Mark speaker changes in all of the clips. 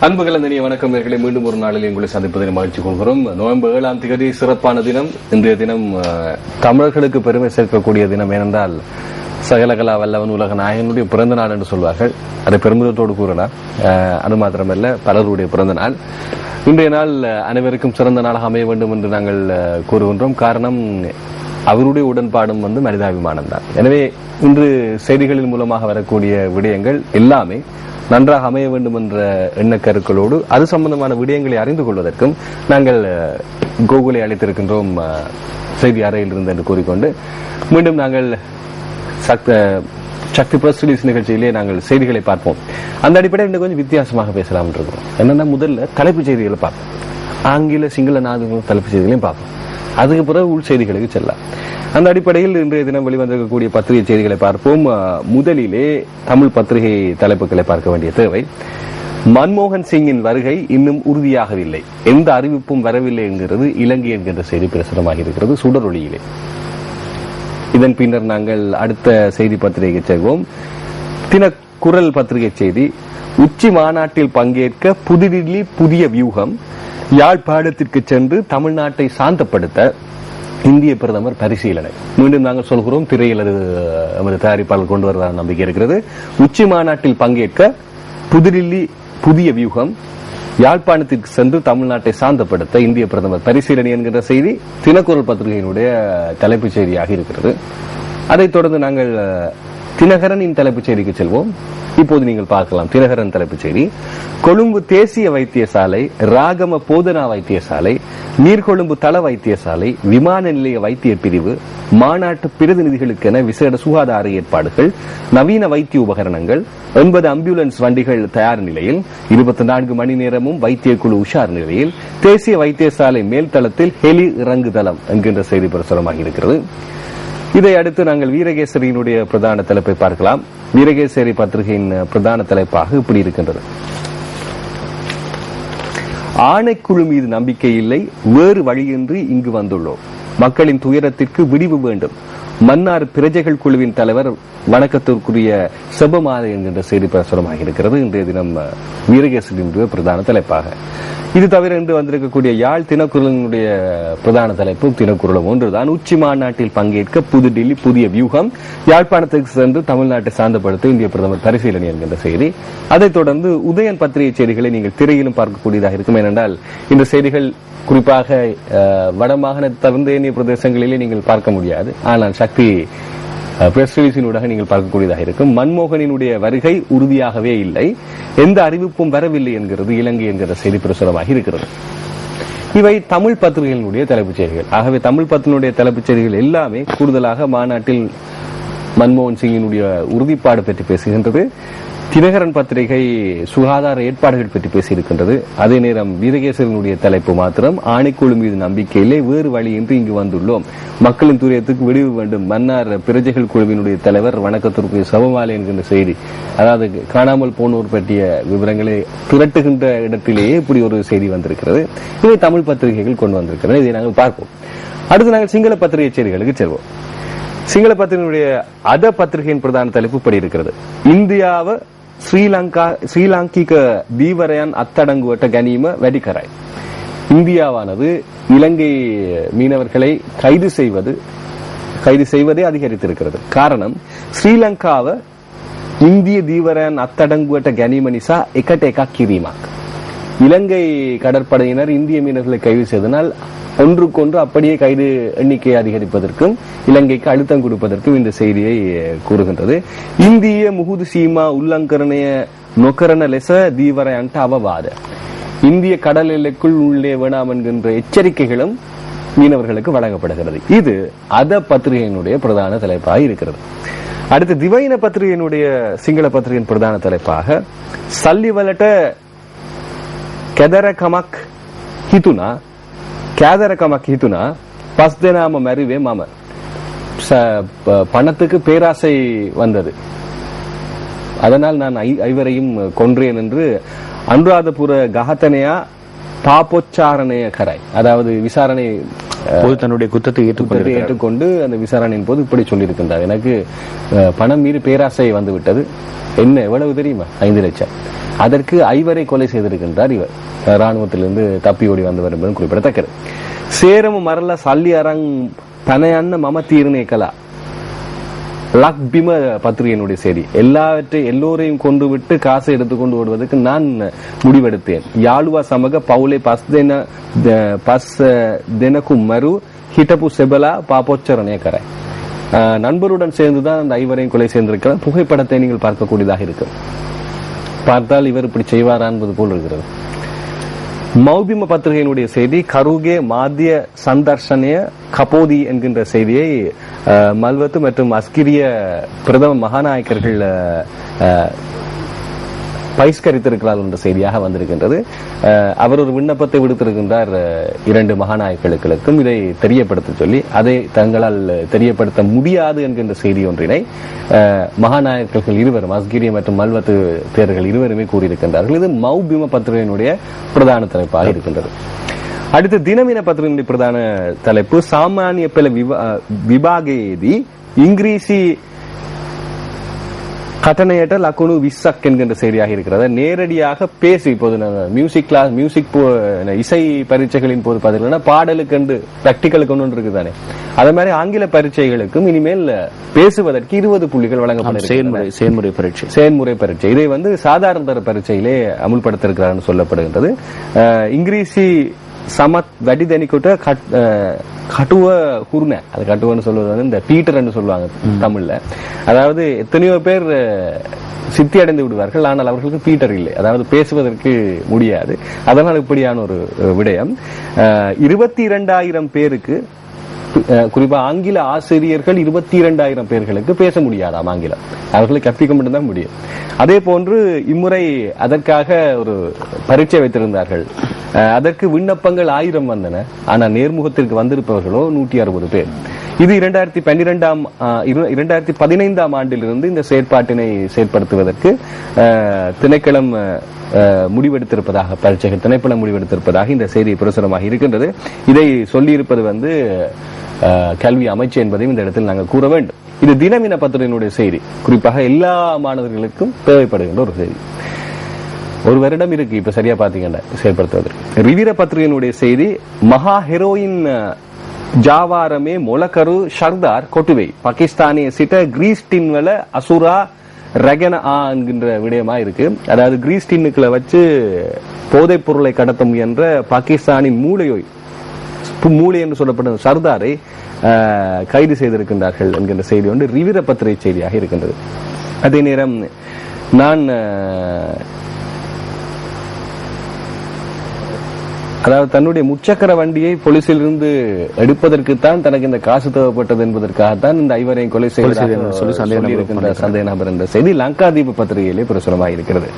Speaker 1: அன்புகள் நிறைய வணக்கம் நேயர்களே, மீண்டும் ஒரு நாளில் உங்களை சந்திப்பதை மகிழ்ச்சி கொள்கிறோம். நவம்பர் 7ஆம் தேதி சிறப்பான தினம். இன்றைய தினம் தமிழர்களுக்கு பெருமை சேர்க்கக்கூடிய தினம். ஏனென்றால் சகலகலா வல்லவன் உலக நாயகனுடைய பிறந்த நாள் என்று சொல்வார்கள். அதை பெருமிதத்தோடு கூறலாம். அது மாத்திரமல்ல, பலருடைய பிறந்த நாள். இன்றைய நாள் அனைவருக்கும் சிறந்த நாளாக அமைய வேண்டும் என்று நாங்கள் கூறுகின்றோம். காரணம், அவருடைய உடன்பாடும் மனிதாபிமானம் தான். எனவே இன்று செய்திகளின் மூலமாக வரக்கூடிய விடயங்கள் எல்லாமே நன்றாக அமைய வேண்டும் என்ற எண்ணக்கருக்களோடு அது சம்பந்தமான விடயங்களை அறிந்து கொள்வதற்கும் நாங்கள் கோகுலை அழைத்திருக்கின்றோம் செய்தி அறையில் இருந்து என்று கூறிக்கொண்டு மீண்டும் நாங்கள் சக்தி பிரஸ் ரிலீஸ் நிகழ்ச்சியிலே நாங்கள் செய்திகளை பார்ப்போம். அந்த அடிப்படையில் இன்னும் கொஞ்சம் வித்தியாசமாக பேசலாம் இருக்கிறோம். என்னன்னா, முதல்ல தலைப்புச் செய்திகளை பார்ப்போம். ஆங்கில சிங்கள நாடுகளும் தலைப்புச் செய்திகளையும் பார்ப்போம். அதுக்கு பிறகு உள் செய்திகளுக்கு செல்லலாம். அந்த அடிப்படையில் இன்றைய தினம் வெளிவந்திருக்கக்கூடிய பத்திரிகை செய்திகளை பார்ப்போம். முதலிலே தமிழ் பத்திரிகை தலைப்புகளை பார்க்க வேண்டிய தேவை. மன்மோகன் சிங்கின் வருகை இன்னும் உறுதியாகவில்லை, எந்த அறிவிப்பும் வரவில்லை என்கிறது இலங்கை என்கின்ற செய்தி பிரசுரமாக இருக்கிறது சுடரொளியிலே. இதன் பின்னர் நாங்கள் அடுத்த செய்தி பத்திரிகை செல்வோம். தினக்குரல் பத்திரிகை செய்தி. உச்சி மாநாட்டில் பங்கேற்க புதுடில்லி புதிய வியூகம், யாழ்ப்பாணத்திற்கு சென்று தமிழ்நாட்டை சாந்தப்படுத்த இந்திய பிரதமர் பரிசீலனை. மீண்டும் நாங்கள் சொல்கிறோம், திரையில் நமது தயாரிப்பாளர் கொண்டு வருவார் நம்பிக்கை இருக்கிறது. உச்சி மாநாட்டில் பங்கேற்க புதுடில்லி புதிய வியூகம், யாழ்ப்பாணத்திற்கு சென்று தமிழ்நாட்டை சாந்தப்படுத்த இந்திய பிரதமர் பரிசீலனை என்கின்ற செய்தி தினக்குரல் பத்திரிகையினுடைய தலைப்புச் செய்தியாக இருக்கிறது. அதைத் தொடர்ந்து நாங்கள் தினகரனின் தலைப்புச் செய்திக்கு செல்வோம். இப்போது நீங்கள் பார்க்கலாம் தினகரன் தலைப்புச் செய்தி. கொழும்பு தேசிய வைத்தியசாலை, ராகம போதனா வைத்தியசாலை, நீர்கொழும்பு தள வைத்தியசாலை, விமான நிலைய வைத்திய பிரிவு, மாநாட்டு பிரதிநிதிகளுக்கென விசேட சுகாதார ஏற்பாடுகள், நவீன வைத்திய உபகரணங்கள், 9 அம்புலன்ஸ் வண்டிகள் தயார் நிலையில், 24 மணி நேரமும் வைத்திய குழு உஷார் நிலையில், தேசிய வைத்தியசாலை மேல்தளத்தில் ஹெலி இறங்குதளம் என்கின்ற செய்தி பிரசுரமாக இருக்கிறது. இதை அடுத்து நாங்கள் வீரகேசரியினுடைய பிரதான தலைப்பை பார்க்கலாம். வீரகேசரி பத்திரிகையின் பிரதான தலைப்பாக இப்படி இருக்கின்றது. ஆணைக்குழு மீது நம்பிக்கை இல்லை, வேறு வழியின்றி இங்கு வந்துள்ளோம், மக்களின் துயரத்திற்கு விடிவு வேண்டும், மன்னார் பிரஜைகள் குழுவின் தலைவர் வணக்கத்திற்குரிய செபமாலை என்கின்ற செய்தி பிரசுரமாக இருக்கிறது. இன்றைய தினம் வீரகேசரியினுடைய பிரதான தலைப்பாக. இது தவிர இன்று வந்திருக்கக்கூடிய யாழ் தினக்குரலினுடைய பிரதான தலைப்பு தினக்குரலும் ஒன்றுதான். உச்சி மாநாட்டில் பங்கேற்க புதுடில்லி புதிய வியூகம், யாழ்ப்பாணத்துக்கு சென்று தமிழ்நாட்டை சாந்தப்படுத்த இந்திய பிரதமர் பரிசீலனை என்கின்ற செய்தி. அதைத் தொடர்ந்து உதயன் பத்திரிகை செய்திகளை நீங்கள் திரையிலும் பார்க்கக்கூடியதாக இருக்கும். ஏனென்றால் இந்த செய்திகள் குறிப்பாக வடமாகாண தவிர்ந்த ஏனைய பிரதேசங்களிலே நீங்கள் பார்க்க முடியாது. ஆனால் சக்தி பிரஸ் ரிலீஸினூடாக நீங்கள் பார்க்கக்கூடியதாக இருக்கும். மன்மோகனினுடைய வருகை உறுதியாகவே இல்லை, எந்த அறிவிப்பும் வரவில்லை என்கிறது இலங்கை என்கிற செய்தி பிரசுரமாக இருக்கிறது. இவை தமிழ் பத்திரிகைகளுடைய தலைப்புச் செய்திகள். ஆகவே தமிழ் பத்திரிகையுடைய தலைப்புச் செய்திகள் எல்லாமே கூடுதலாக மாநாட்டில் மன்மோகன் சிங்கினுடைய உறுதிப்பாடு பற்றி பேசுகின்றது. தினகரன் பத்திரிகை சுகாதார ஏற்பாடுகள் பற்றி பேசியிருக்கின்றது. அதே நேரம் வீரகேசரனுடைய தலைப்பு மாத்திரம் ஆணைக்குழு மீது நம்பிக்கை இல்லை, வேறு வழியின்றி இங்கு வந்துள்ளோம், மக்களின் துரியத்துக்கு விடிவு வேண்டும், மன்னார் பிரஜைகள் குழுவினுடைய தலைவர் வணக்கத்திற்கு சபமாலை என்கின்ற செய்தி. அதாவது காணாமல் போனோர் பற்றிய விவரங்களை திரட்டுகின்ற இடத்திலேயே இப்படி ஒரு செய்தி வந்திருக்கிறது. இதை தமிழ் பத்திரிகைகள் கொண்டு வந்திருக்கிறது. இதை நாங்கள் பார்ப்போம். அடுத்து நாங்கள் சிங்கள பத்திரிகை செய்திகளுக்கு செல்வோம். சிங்கள பத்திரிகையினுடைய அத பத்திரிகையின் பிரதான தலைப்பு இப்படி இருக்கிறது. இந்தியாவை ஸ்ரீலங்கிக தீவரையான் அத்தடங்குவட்ட கனிம வெடிக்கராய். இந்தியாவானது இலங்கை மீனவர்களை கைது செய்வதே அதிகரித்திருக்கிறது. காரணம், ஸ்ரீலங்காவை இந்திய தீவரையான் அத்தடங்குவட்ட கனிம நிசா எக்கட்டேக்கா கிரீமாக். இலங்கை கடற்படையினர் இந்திய மீனவர்களை கைது செய்தனால் ஒன்றுக்கொன்று அப்படியே கைது எண்ணிக்கையை அதிகரிப்பதற்கும் இலங்கைக்கு அழுத்தம் கொடுப்பதற்கும் இந்த செய்தியை கூறுகின்றது. இந்திய முகுது சீமா உல்லங்கரணைய நொக்கரண லெச தீவரையன்ட அவவாத. இந்திய கடல் எல்லைக்குள் உள்ளே வேணாம் என்கின்ற எச்சரிக்கைகளும் மீனவர்களுக்கு வழங்கப்படுகிறது. இது அத பத்திரிகையினுடைய பிரதான தலைப்பாக இருக்கிறது. அடுத்து திவைன பத்திரிகையினுடைய சிங்கள பத்திரிகையின் பிரதான தலைப்பாக சல்லிவலட்ட கெதரகமக் ஹிதுனா கேதரகமக் ஹிதுனா பஸ்தெனாம மறிவே மாம. பணத்துக்கு பேராசை வந்தது, அதனால் நான் ஐவரையும் கொன்றேன் என்று அனுராதபுர கஹத்தனையா பாபோச்சாரணைய கராய். அதாவது விசாரணை
Speaker 2: தன்னுடைய குற்றத்தை
Speaker 1: ஏற்றுக்கொண்டு அந்த விசாரணையின் போது இப்படி சொல்லியிருக்கின்றார். எனக்கு பணம் மீறி பேராசை வந்து விட்டது. என்ன எவ்வளவு தெரியுமா? 5 லட்சம். அதற்கு 5 கொலை செய்திருக்கின்றார் இவர், ராணுவத்திலிருந்து தப்பி ஓடி வந்தவர் என்பதும் குறிப்பிடத்தக்கது. சேரமு மரல சல்லி அரங் பனையன்ன மம தீர்ணே கலா லக் பிம பத்திரிகையினுடைய செய்தி. எல்லோரையும் கொண்டு விட்டு காசை எடுத்துக்கொண்டு ஓடுவதற்கு நான் முடிவெடுத்தேன். யாழுவா சமக பவுலே பஸ் தினக்கும் மறு ஹிட்டபு செபலா பாப்போச்சரனே கரை. நண்பருடன் சேர்ந்துதான் அந்த 5 கொலை செய்திருக்கிறார். புகைப்படத்தை நீங்கள் பார்க்கக்கூடியதாக இருக்கும். பார்த்தால் இவர் இப்படி செய்வாரா என்பது போல் இருக்கிறது. மௌபிம பத்திரிகையினுடைய செய்தி கருகே மாத்திய சந்தர்ஷனய கபோதி என்கின்ற செய்தியை மல்வத்து மற்றும் அஸ்கிரிய பிரதம மகாநாயக்கர்கள் பகிஷ்கரித்திருக்கிறார் என்ற செய்தியாக வந்திருக்கின்றது. அவர் ஒரு விண்ணப்பத்தை விடுத்திருக்கின்றார் 2 மகாநாயக்கர்களுக்கும் இதை தெரியப்படுத்த சொல்லி, அதை தங்களால் தெரியப்படுத்த முடியாது என்கின்ற செய்தி ஒன்றினை மகாநாயக்கர்கள் இருவரும், அஸ்கிரிய மற்றும் மல்வத்து தேரர்கள் இருவருமே கூறியிருக்கின்றார்கள். இது மௌபிம பத்திரிகையினுடைய பிரதான தலைப்பாக இருக்கின்றது. அடுத்து தினமின பத்திரிகையினுடைய பிரதான தலைப்பு சாமானிய பெல விபாகேதி இங்கிரீசி கட்டணையற்ற லக்குனு விசக் என்கின்ற செய்தியாக இருக்கிறது. நேரடியாக பேசி, இப்போது மியூசிக் கிளாஸ், இசை பரீட்சைகளின் போது பார்த்தீங்கன்னா பாடலுக்கு என்று பிராக்டிக்கலுக்கு ஒன்று இருக்குதானே, அதே மாதிரி ஆங்கில பரீட்சைகளுக்கும் இனிமேல் பேசுவதற்கு 20 புள்ளிகள் வழங்கப்படும். செயல்முறை பரீட்சை இதை சாதாரண தர பரீட்சையிலே அமுல்படுத்த இருக்கிறார் சொல்லப்படுகின்றது. இங்கிலீஷி சமத் வடிதனிக்கிட்ட கட்டுவ குருண, அது கட்டுவன்னு சொல்வது இந்த பீட்டர் என்று சொல்லுவாங்க தமிழ்ல. அதாவது எத்தனையோ பேர் சித்தி அடைந்து விடுவார்கள், ஆனால் அவர்களுக்கு பீட்டர் இல்லை, அதாவது பேசுவதற்கு முடியாது. அதனால் இப்படியான ஒரு விடயம் 22,000 பேருக்கு, குறிப்பா ஆங்கில ஆசிரியர்கள் 22,000 பேர்களுக்கு பேச முடியாதாம் ஆங்கிலம், அவர்களை கற்பிக்க மட்டும்தான் முடியும். அதே போன்று இம்முறை அதற்காக ஒரு பரீட்சை வைத்திருந்தார்கள். அதற்கு விண்ணப்பங்கள் 1000 வந்தன, ஆனால் நேர்முகத்திற்கு வந்திருப்பவர்களோ 160 பேர். இது 2015ஆம் ஆண்டிலிருந்து இந்த செயற்பாட்டினை செயற்படுத்துவதற்கு திணைக்களம் முடிவெடுத்திருப்பதாக, பரீட்சைகள் திணைக்களம் முடிவெடுத்திருப்பதாக இந்த செய்தி பிரசுரமாக இருக்கின்றது. இதை சொல்லியிருப்பது கல்வி அமைச்சு என்பதையும் இந்த இடத்தில் நாங்கள் கூற வேண்டும். இது தினமின பத்திரிகையினுடைய செய்தி, குறிப்பாக எல்லா மாணவர்களுக்கும் தேவைப்படுகின்ற ஒரு செய்தி. ஒரு வருடம் இருக்கு இப்ப சரியா பாத்தீங்கன்னா செயல்படுத்துவதற்கு. ரிவிர பத்திரிகையினுடைய செய்தி மகா ஹெரோயின் ஜாவாரமே மொலக்கரு ஷர்தார் கொட்டுவை பாகிஸ்தானிய சிட்ட கிரீஸ் டின்வல அசுரா ரகன என்கின்ற விடயமா இருக்கு. அதாவது கிரீஸ் டின்னுக்களை வச்சு போதைப் பொருளை கடத்த முயன்ற பாகிஸ்தானின் மூளை என்று சொல்லப்பட்ட சர்தாரை கைது செய்திருக்கின்றார்கள் என்கின்ற செய்தி ஒன்று ரிவிர பத்திரிகை செய்தியாக இருக்கின்றது. அதே நேரம் நான் அதாவது தன்னுடைய முச்சக்கர வண்டியை போலீசில் இருந்து எடுப்பதற்குத்தான் தனக்கு இந்த காசு தேவைப்பட்டது என்பதற்காகத்தான் இந்த 5 கொலை செய்திருக்கின்ற சந்தேக நபர் என்ற செய்தி லங்காதீப பத்திரிகையிலே பிரசுரமாக இருக்கிறது.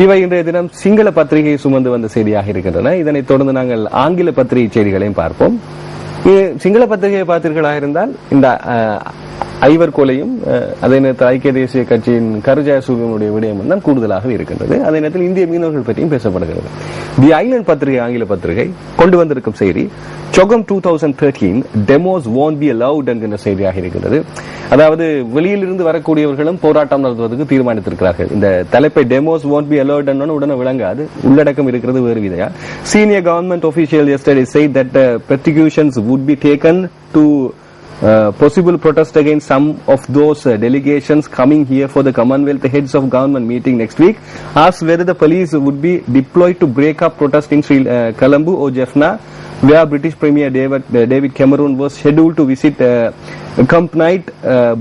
Speaker 1: இவை இன்றைய தினம் சிங்கள பத்திரிகை சுமந்து வந்த செய்தியாக இருக்கின்றன. இதனைத் தொடர்ந்து நாங்கள் ஆங்கில பத்திரிகை செய்திகளையும் பார்ப்போம். சிங்கள பத்திரிகையை பார்த்தீர்களாக இருந்தால் இந்த 5 கொலையும், அதே நேரத்தில் ஐக்கிய தேசிய கட்சியின் கருஜாசூகனுடைய விடயம் தான் கூடுதலாக இருக்கின்றது. அதே நேரத்தில் இந்திய மீனவர்கள் பற்றியும் பேசப்படுகிறது. தி ஐலண்ட் பத்திரிகை, ஆங்கில பத்திரிகை கொண்டு வந்திருக்கும் செய்தி சொகம் 2013 டெமோஸ் won't be allowed என்கின்ற செய்தியாக இருக்கின்றது. அதாவது வெளியிலிருந்து வரக்கூடியவர்களும் போராட்டம் நடத்துவதற்கு தீர்மானித்திருக்கிறார்கள். இந்த தலைப்பை டெமோஸ் won't be allowed உடனே விளங்காது, உள்ளடக்கம் இருக்கிறது வேறு விதையா. Senior government official yesterday said that persecutions would be taken to possible protest against some of those delegations coming here for the Commonwealth Heads of Government meeting next week. Asked whether the police would be deployed to break up protest in Colombo or Jaffna, where British Premier David Cameron was scheduled to visit, accompanied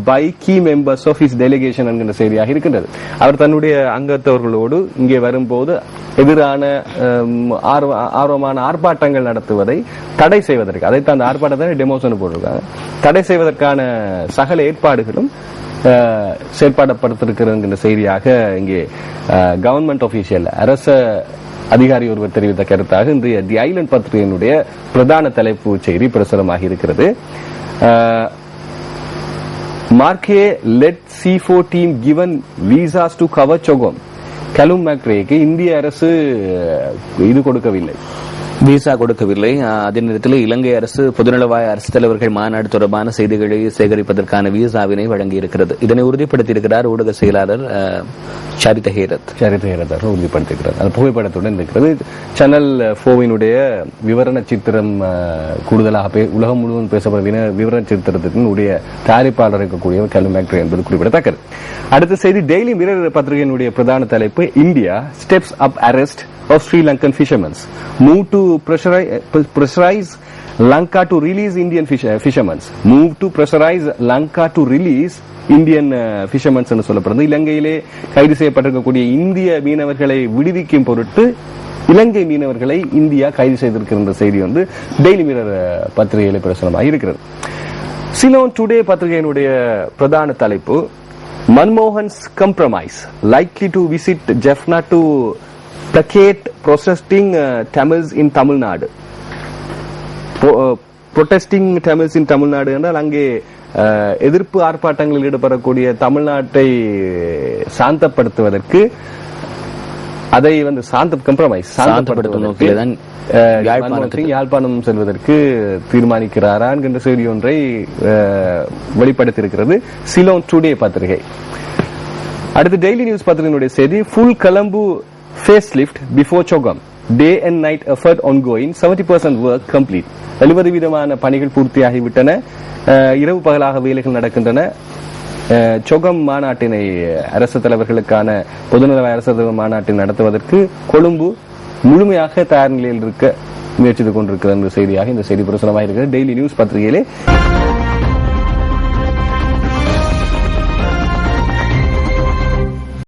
Speaker 1: by key members of his delegation என்கிற செய்தியாக இருக்கின்றது. அவர் தன்னுடைய அங்கத்தவர்களோடு இங்கே வரும்போது எதிரான ஆர்வமான ஆர்ப்பாட்டங்கள் நடத்துவதை தடை செய்வதற்கு, அதைத்தான் அந்த ஆர்ப்பாட்டத்தை டெமோஷன் போட்டிருக்காங்க, தடை செய்வதற்கான சகல ஏற்பாடுகளும் செயல்படுத்தப்பட்டிருக்கிற செய்தியாக இங்கே கவர்மெண்ட் ஆபீஷியல் அரச அதிகாரி ஒருவர் தெரிவித்த கருத்தாக இன்றைய தி ஐலண்ட் பத்திரிகையினுடைய பிரதான தலைப்பு செய்தி பிரசுரமாக இருக்கிறது. மார்க்கே லெட் C4 team given visas to cover சொகம். கலும் மேக்ரேக்கு இந்திய அரசு இது கொடுக்கவில்லை,
Speaker 2: விசா கொடுக்கவில்லை. அதே நேரத்தில் இலங்கை அரசு பொதுநலவாய அரசு தலைவர்கள் மாநாடு தொடர்பான செய்திகளை சேகரிப்பதற்கான விசாவினை வழங்கியிருக்கிறது. இதனை உறுதிப்படுத்தியிருக்கிறார் ஊடக செயலாளர் சரித ஹேரத்
Speaker 1: உறுதிப்படுத்தியிருக்கிறார். அது புகைப்படத்துடன் இருக்கிறது. சேனல் 4 விவரண சித்திரம் கூடுதலாக உலகம் முழுவதும் பேசப்படுகிற விவரண சித்திரத்தினுடைய தயாரிப்பாளர் இருக்கக்கூடிய கெல்வின் மேக்ரே என்பது குறிப்பிடத்தக்கது. அடுத்த செய்தி டெய்லி மிரர் பத்திரிகையினுடைய பிரதான தலைப்பு India steps up arrest of Sri Lankan fishermen, move to pressurize Lanka to release Indian fishermen, move to pressurize Lanka to release Indian fishermen என்று சொல்லப்படுது. இலங்கையிலே கைது செய்யப்பட்டிருக்கக்கூடிய இந்திய மீனவர்களை விடுவிக்கும் பொருட்டு இலங்கை மீனவர்களை இந்தியா கைது செய்திருக்கிற செய்தி வந்து டெய்லி மிரர் பத்திரிகையிலே பிரசுரமாக இருக்கிறது. சிலோன் டுடே பத்திரிகையினுடைய பிரதான தலைப்பு மன்மோகன்ஸ் compromise likely to visit Jaffna to placate protesting Tamils in Tamil Nadu. Protesting Tamils in Tamil Nadu என்றால் அங்கே எதிர்ப்பு ஆர்ப்பாட்டங்களில் ஈடுபடக்கூடிய தமிழ்நாட்டை சாந்தப்படுத்துவதற்கு அதை வந்து சாந்தப்படுத்தும் நோக்கில்தான் யாழ்ப்பாணம் செல்வதற்கு தீர்மானிக்கிறாரா என்கின்ற செய்தி ஒன்றை வெளிப்படுத்தியிருக்கிறது சிலோன் டுடே பத்திரிகை. அடுத்து டெய்லி நியூஸ் பத்திரிகையினுடைய செய்தி full Colombo facelift before Chogam, day and night effort ongoing, 70% work complete. 70% பணிகள் பூர்த்தியாகிவிட்டன. இரவு பகலாக வேலைகள் நடக்கின்றன. சொகம் மாநாட்டினை அரசு தலைவர்களுக்கான பொதுநல அரசு தலைவர் மாநாட்டை நடத்துவதற்கு கொழும்பு முழுமையாக தயார் நிலையில் இருக்க முயற்சித்துக் கொண்டிருக்கிற செய்தியாக இந்த செய்தி பிரசுரமாக இருக்கிறது டெய்லி நியூஸ் பத்திரிகையிலே.